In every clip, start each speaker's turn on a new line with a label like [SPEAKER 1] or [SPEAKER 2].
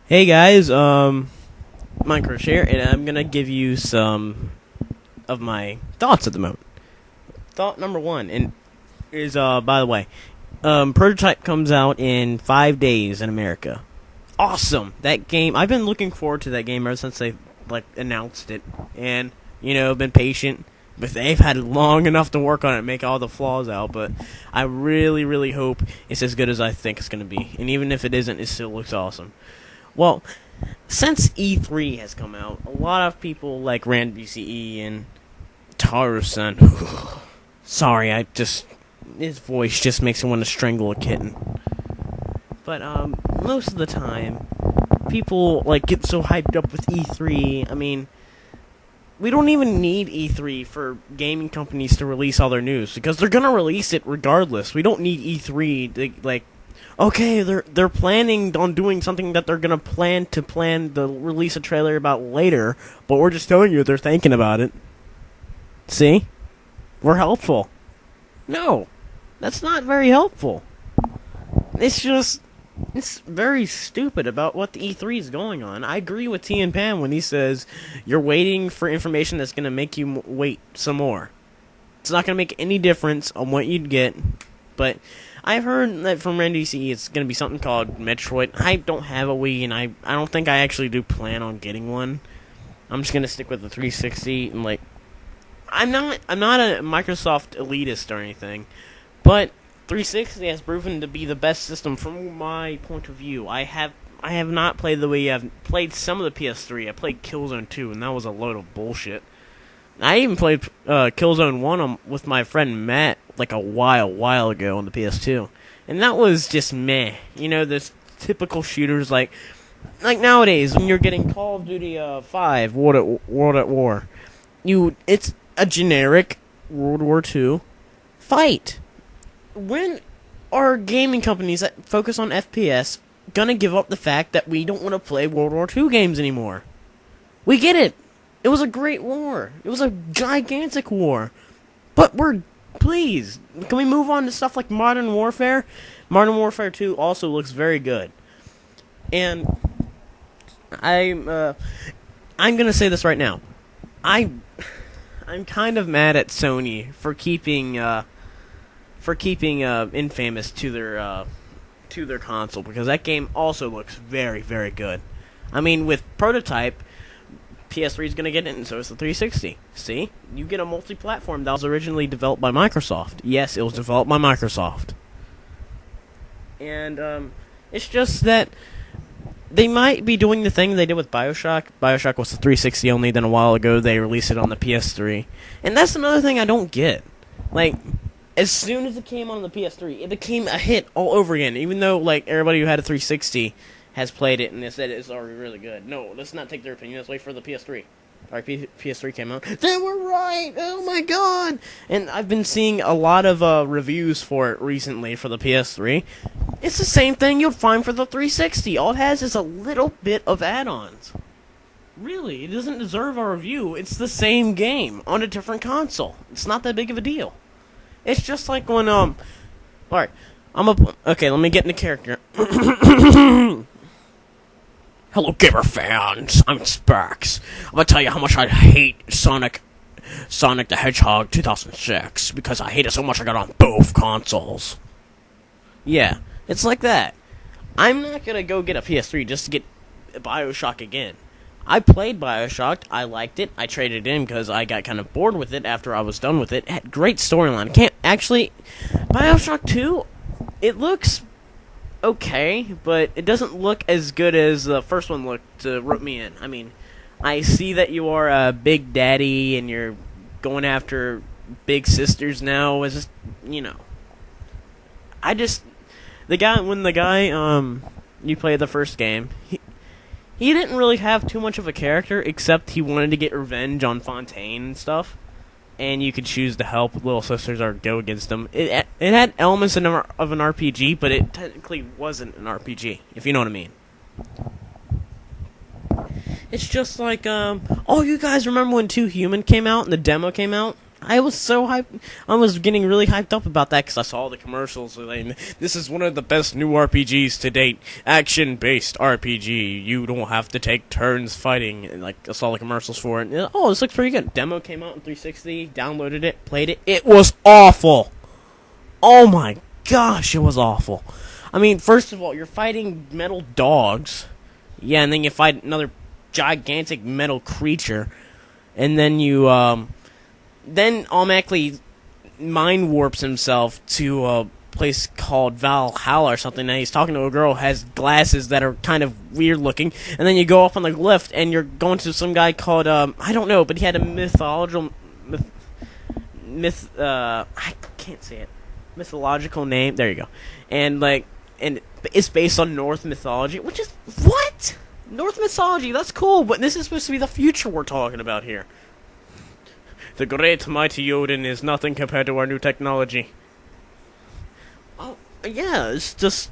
[SPEAKER 1] Hey guys, myndcrush here, and I'm gonna give you some of my thoughts at the moment. Thought number one, and is by the way, Prototype comes out in 5 days in America. Awesome! That game, I've been looking forward to that game ever since they announced it, and been patient. But they've had long enough to work on it and make all the flaws out, but I really, really hope it's as good as I think it's going to be. And even if it isn't, it still looks awesome. Well, since E3 has come out, a lot of people like Rand BCE and Taru-san. Sorry, his voice just makes me want to strangle a kitten. But most of the time, people get so hyped up with E3. I mean, we don't even need E3 for gaming companies to release all their news because they're gonna release it regardless. We don't need E3 to okay, they're planning on doing something that they're gonna plan to release a trailer about later, but we're just telling you they're thinking about it. See? We're helpful. No, that's not very helpful. It's very stupid about what the E3 is going on. I agree with T and Pam when he says you're waiting for information that's gonna make you wait some more. It's not gonna make any difference on what you'd get, but I've heard that from Randy C. It's going to be something called Metroid. I don't have a Wii, and I don't think I actually do plan on getting one. I'm just going to stick with the 360. And I'm not a Microsoft elitist or anything, but 360 has proven to be the best system from my point of view. I have not played the Wii. I've played some of the PS3. I played Killzone 2, and that was a load of bullshit. I even played Killzone 1 with my friend Matt a while ago on the PS2. And that was just meh. This typical shooters like nowadays when you're getting Call of Duty 5 World at War. It's a generic World War II fight. When are gaming companies that focus on FPS gonna give up the fact that we don't want to play World War II games anymore? We get it. It was a great war. It was a gigantic war. But please, can we move on to stuff like Modern Warfare? Modern Warfare 2 also looks very good. And I'm gonna say this right now. I'm kind of mad at Sony for keeping Infamous to their console, because that game also looks very, very good. I mean, with Prototype, PS3 is going to get it, and so is the 360. See? You get a multi-platform that was originally developed by Microsoft. Yes, it was developed by Microsoft. And, it's just that they might be doing the thing they did with Bioshock. Bioshock was the 360 only, then a while ago they released it on the PS3. And that's another thing I don't get. As soon as it came on the PS3, it became a hit all over again, even though, everybody who had a 360 has played it and they said it's already really good. No, let's not take their opinion. Let's wait for the PS3. Alright, PS3 came out. They were right! Oh my god! And I've been seeing a lot of reviews for it recently for the PS3. It's the same thing you'll find for the 360. All it has is a little bit of add-ons. Really, it doesn't deserve a review. It's the same game on a different console. It's not that big of a deal. It's just like when, alright, okay, let me get into character. Hello, gamer fans. I'm Spax. I'm gonna tell you how much I hate Sonic the Hedgehog 2006 because I hate it so much I got it on both consoles. Yeah, it's like that. I'm not gonna go get a PS3 just to get Bioshock again. I played Bioshock. I liked it. I traded it in because I got kind of bored with it after I was done with it. It had great storyline. Bioshock 2, it looks okay, but it doesn't look as good as the first one looked to rope me in. I mean, I see that you are a big daddy and you're going after big sisters now. It's just, when the guy, you played the first game, he didn't really have too much of a character, except he wanted to get revenge on Fontaine and stuff. And you could choose to help little sisters or go against them. It had elements of an RPG, but it technically wasn't an RPG, if you know what I mean. It's just like, you guys remember when 2 Human came out and the demo came out? I was so hyped. I was getting really hyped up about that because I saw the commercials. Like, this is one of the best new RPGs to date. Action-based RPG. You don't have to take turns fighting. And, like, I saw the commercials for it. And, oh, this looks pretty good. Demo came out in 360. Downloaded it. Played it. It was awful. Oh my gosh, it was awful. I mean, first of all, you're fighting metal dogs. Yeah, and then you fight another gigantic metal creature. And then you, then automatically mind warps himself to a place called Valhalla or something. And he's talking to a girl who has glasses that are kind of weird looking. And then you go off on the lift and you're going to some guy called, I don't know, but he had a mythological, I can't say it. Mythological name. There you go. And, like, and it's based on Norse mythology, which is, what? Norse mythology, that's cool, but this is supposed to be the future we're talking about here. The great mighty Odin is nothing compared to our new technology. Oh, yeah, it's just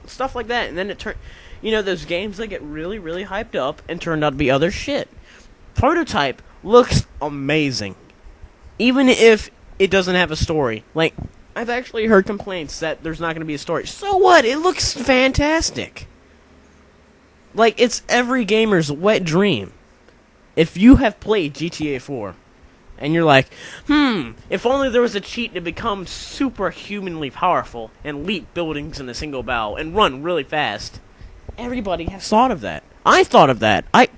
[SPEAKER 1] stuff like that. And then it those games that get really, really hyped up and turned out to be other shit. Prototype looks amazing. Even if it doesn't have a story. Like, I've actually heard complaints that there's not going to be a story. So what? It looks fantastic. Like, it's every gamer's wet dream. If you have played GTA 4, and you're like, if only there was a cheat to become superhumanly powerful, and leap buildings in a single bow, and run really fast. Everybody has thought of that. I thought of that. What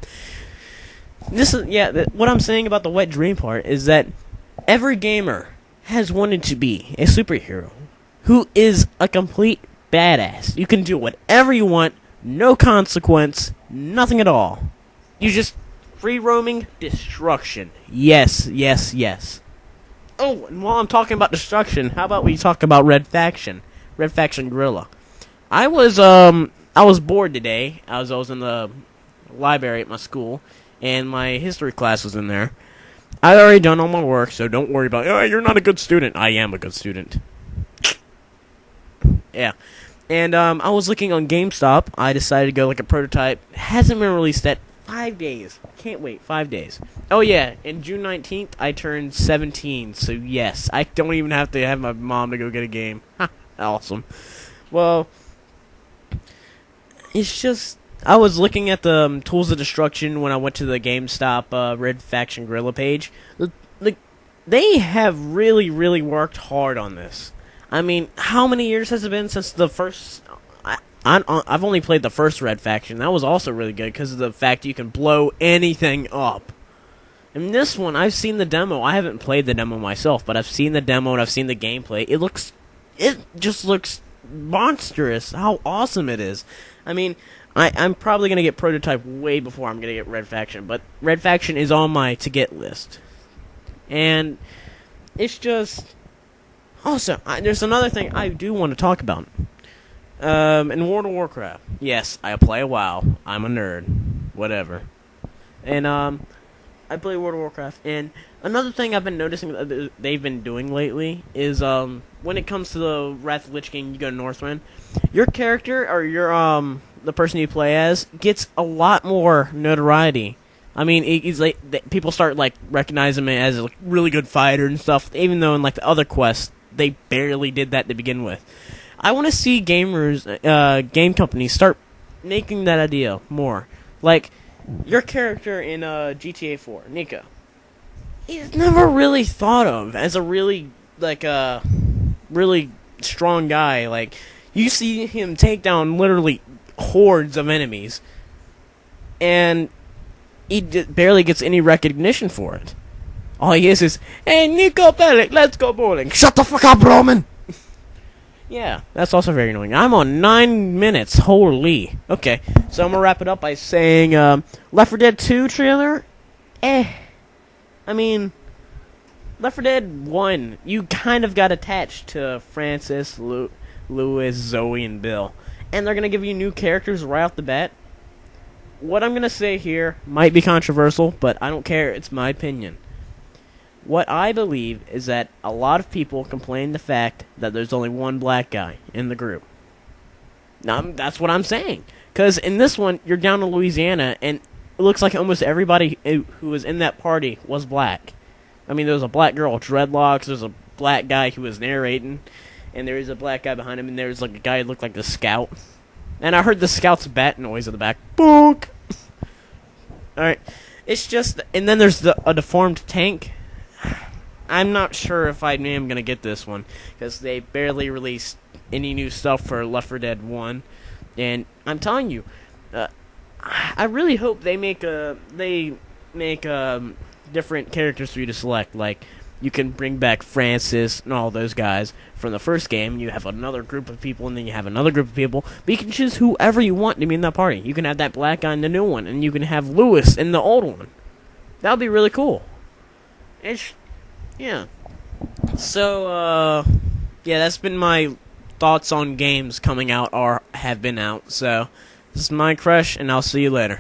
[SPEAKER 1] I'm saying about the wet dream part is that every gamer has wanted to be a superhero who is a complete badass. You can do whatever you want, no consequence, nothing at all. You just free roaming destruction. Yes, yes, yes. Oh, and while I'm talking about destruction, how about we talk about Red Faction? Red Faction Guerrilla. I was bored today. I was in the library at my school, and my history class was in there. I'd already done all my work, so don't worry about, you're not a good student. I am a good student. Yeah. And I was looking on GameStop. I decided to go like a prototype. It hasn't been released yet. 5 days. Can't wait. 5 days. Oh, yeah. And June 19th, I turned 17. So, yes. I don't even have to have my mom to go get a game. Ha. Awesome. Well, it's just, I was looking at the Tools of Destruction when I went to the GameStop Red Faction Guerrilla page. Like, they have really, really worked hard on this. I mean, how many years has it been since the first... I've only played the first Red Faction. That was also really good because of the fact you can blow anything up. And this one, I've seen the demo. I haven't played the demo myself, but I've seen the demo and I've seen the gameplay. It just looks monstrous how awesome it is. I mean, I'm probably going to get Prototype way before I'm going to get Red Faction, but Red Faction is on my to-get list. And it's just... Also, there's another thing I do want to talk about. In World of Warcraft. Yes, I play WoW. I'm a nerd. Whatever. And, I play World of Warcraft. And another thing I've been noticing that they've been doing lately is, when it comes to the Wrath of Lich King, you go to Northrend, your character, or your, the person you play as, gets a lot more notoriety. I mean, he's like, people start, like, recognizing him as a really good fighter and stuff, even though in, like, the other quests, they barely did that to begin with. I want to see game companies start making that idea more. Like, your character in GTA 4, Nika, he's never really thought of as a really, like, really strong guy. Like, you see him take down literally hordes of enemies, and he barely gets any recognition for it. All he is, hey, Nico Bellic, let's go bowling. Shut the fuck up, Roman! Yeah, that's also very annoying. I'm on 9 minutes. Holy. Okay, so I'm going to wrap it up by saying, Left 4 Dead 2 trailer? I mean, Left 4 Dead 1, you kind of got attached to Francis, Louis, Zoe, and Bill. And they're going to give you new characters right off the bat. What I'm going to say here might be controversial, but I don't care. It's my opinion. What I believe is that a lot of people complain the fact that there's only one black guy in the group. Now, that's what I'm saying. Because in this one, you're down in Louisiana, and it looks like almost everybody who was in that party was black. I mean, there was a black girl with dreadlocks. There's a black guy who was narrating, and there is a black guy behind him, and there's like a guy who looked like the scout. And I heard the scout's bat noise in the back. Bonk. All right, it's just, and then there's a deformed tank. I'm not sure if I am gonna get this one because they barely released any new stuff for Left 4 Dead 1, and I'm telling you, I really hope they make different characters for you to select. Like, you can bring back Francis and all those guys from the first game. You have another group of people, and then you have another group of people. But you can choose whoever you want to be in that party. You can have that black guy in the new one, and you can have Lewis in the old one. That would be really cool. Yeah. So, yeah, that's been my thoughts on games coming out or have been out. So, this is my crush, and I'll see you later.